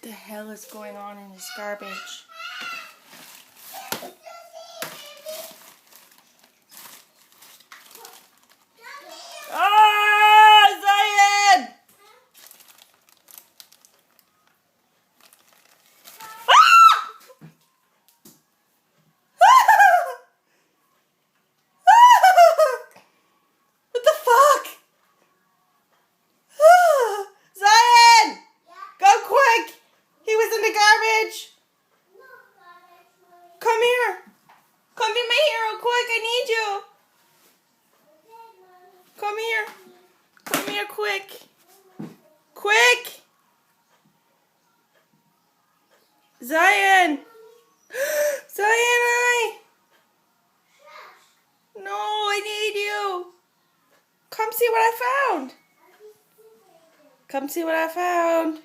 the hell is going on in this garbage? Ah, Zion! What the fuck? Zion! Go quick! He was in the garbage! Come here! Come be my hero quick! I need you! Come here! Come here quick! Quick! Zion! Zion! No, I need you! Come see what I found! Come see what I found!